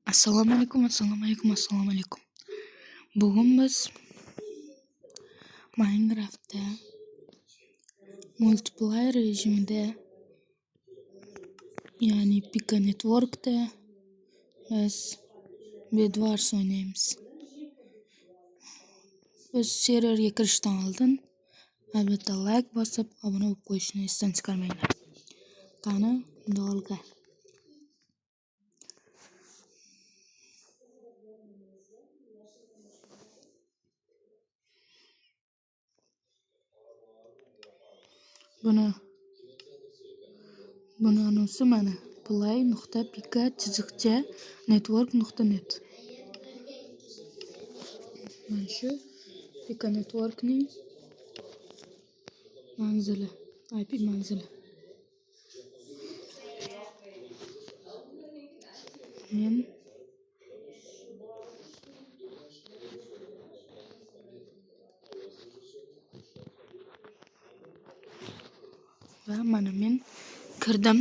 Assalomu alaykum. Bugun biz Minecraft'da multiplayer rejimida, ya'ni Pika Network'da biz Bed Wars o'ynaymiz. Biz serverga kirishdan oldin albatta like bosib, obuna bo'lib qo'yishni esdan chiqarmanglar. Qani, dolga. Buni anonsi mana play.pika-network.net. Mana shu Pika Network'ning manzili, IP manzili. Men va mana men kirdim.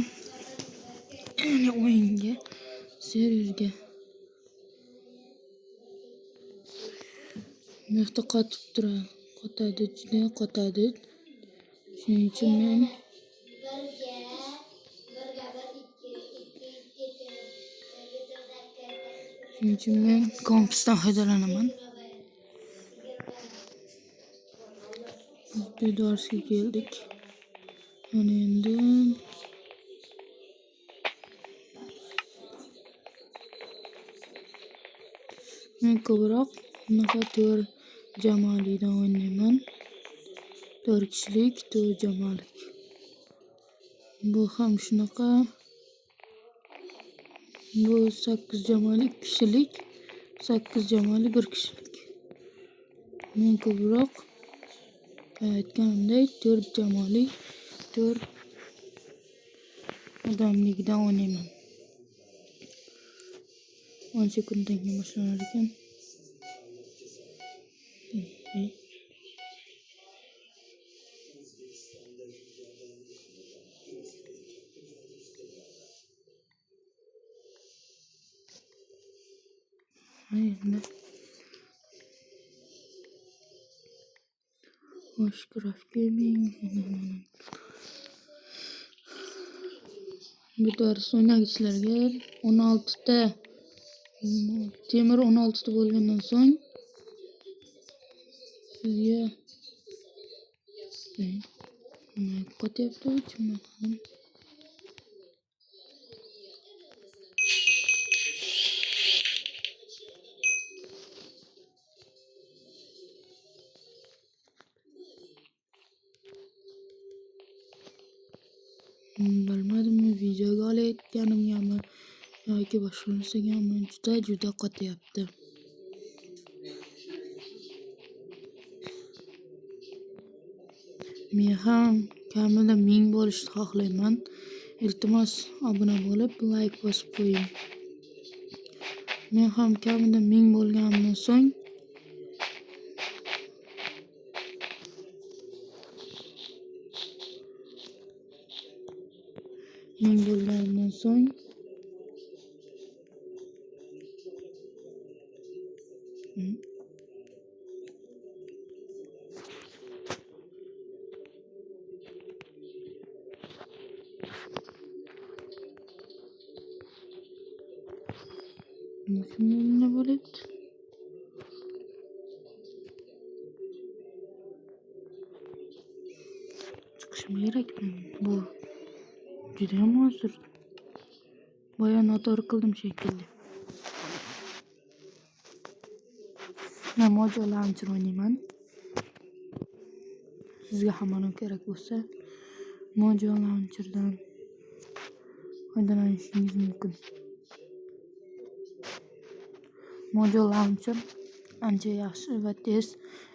Ya'ni o'yinga, serverga. Mehta qotib turadi, juda qotadi. Shuning uchun men kompusdan foydalanaman. Biz Bed Wars'ga keldik. Mana endi men ko'proq bunaqa 4 jamoalidan o'ynayman. 4 kishilik, 4 jamoalik. Bu ham shunaqa. Bu 8 jamoali 2 kishilik, 8 jamoali 1 kishilik. Men ko'proq aytganimdek 4 jamoali, 4 odamligidan o'ynayman. 10 sekunddan keyin boshlanar ekan. Endi Washcraft Gaming. Bu dars o'ynagichlarga 16 ta temir 16 ta bo'lgandan so'ng sizga nima qotyapti tushunmadim. Bilmadim, videoga olayotganimgami yoki boshqa narsagami juda qotyapti. Men ham kamida 1000 bo'lishni xohlayman. Iltimos obuna bo'lib, like bosib qo'ying. Men ham kamida 1000 bo'lganimdan so'ng nima bo'ladi? Chiqishim kerak. Bu juda ham hozir. Boya noto'g'ri qildim shekilli. Men Mojo Launcher o'ynayman. Sizga ham mana kerak bo'lsa, Mojo Launcherdan foydalanishingiz mumkin. Mojo Launcher ancha yaxshi va tez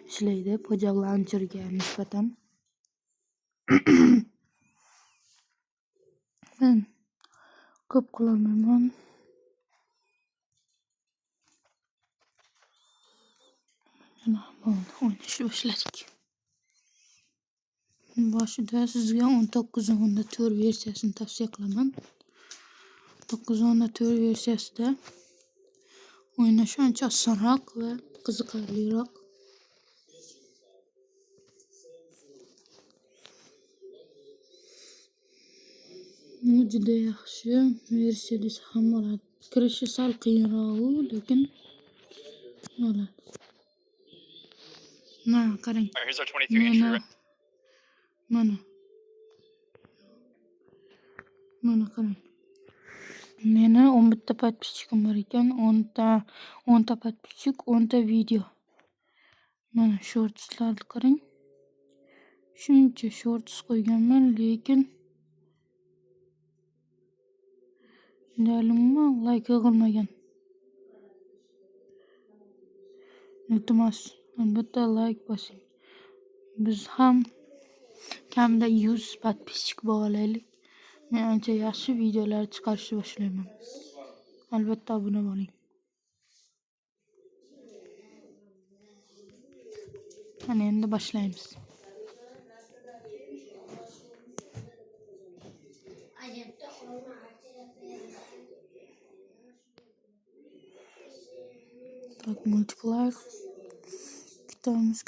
ishlaydi Project Launcherga nisbatan. Men ko'p qilolmayman. O'ynashni boshladik. Boshida sizga 19.4 versiyasini tavsiya qilaman. 19.4 versiyasida o'ynashi ancha osonroq va qiziqarliroq. U juda yaxshi versiya desa ham bo'ladi. Kirishi sal qiyinroq, lekin bo'ladi. Mana qarang. Alright, here's our 23-inch Mana rear. mana qarang. Meni 11 ta подписчигim bor ekan. 10 ta подписчик, 10 ta video. Mana shortslarni qarang. Shuncha shorts qo'yganman, lekin umuman like yig'ilmagan. Iltimos, albatta like bosing. Biz ham kamida 100 подписчик bo'laylik. Men ancha yaxshi videolar chiqarishni boshlayman. Albatta obuna bo'ling. Mana endi boshlaymiz. Так, multiplayer. Kutamiz.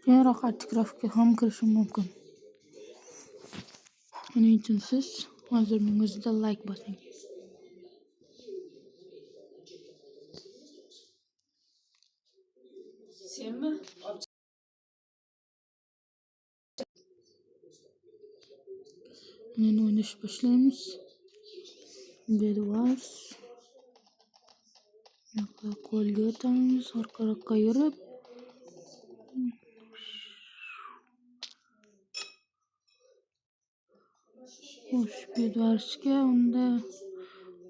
Keyinroq artigrafga ham kirishim mumkin. Buning uchun siz hozirning o'zida like bosing. Senmi? Endi o'ynashni boshlaymiz. Bed Wars. Yoqqa qo'lga o'tamiz, orqa-roqqa yurib. Xo'sh, Bed Warsga unda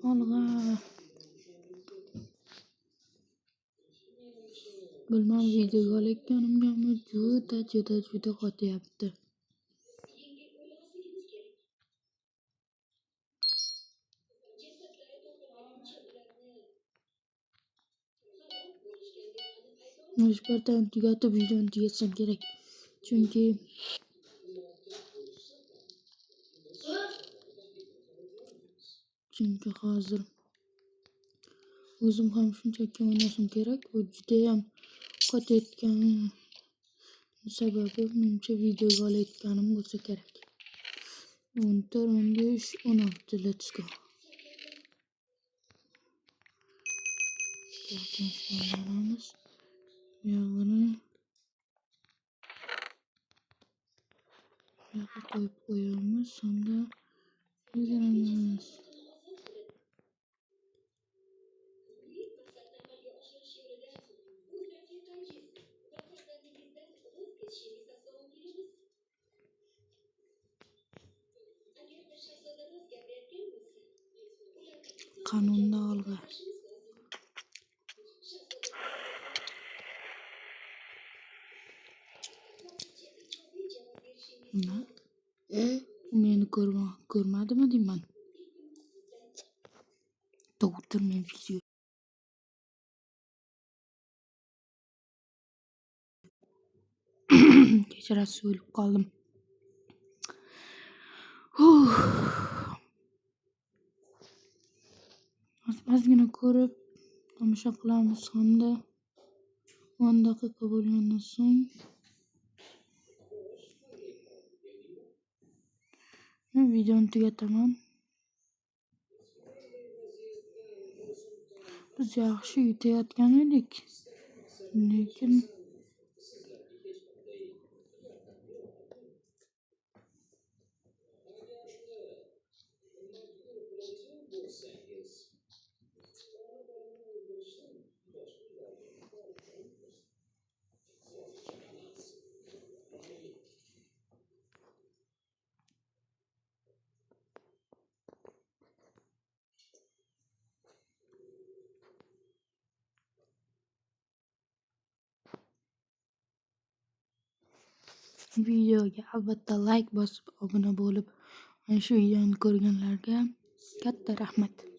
olg'a. Bilmam videoga olayotganimgami juda qotyapti. Mujburdan tugatib videoni tugatsam kerak. Chunki hozir o'zim ham shunchaki o'ynashim kerak. Bu juda ham qotayotgani sababi menimcha videoga olayotganim bo'lsa kerak. 14, 15, 16, let's go. Boshlaymiz. Yog'ini yoqqa qo'yib qo'yamiz, unda yigiramiz. Qanunda olg'a. Nima? Meni ko'rmadimi deyman. To'g'ri men video. Kechirasiz, o'lib qoldim. Ozgina ko'rib tomosha qilamiz hamda 10 daqiqa bo'lgandan so'ng videoni tugataman. Biz yaxshi yutayotgan edik, lekin videoga albatta like bosib, obuna bo'lib, mana shu videoni ko'rganlarga Katta rahmat.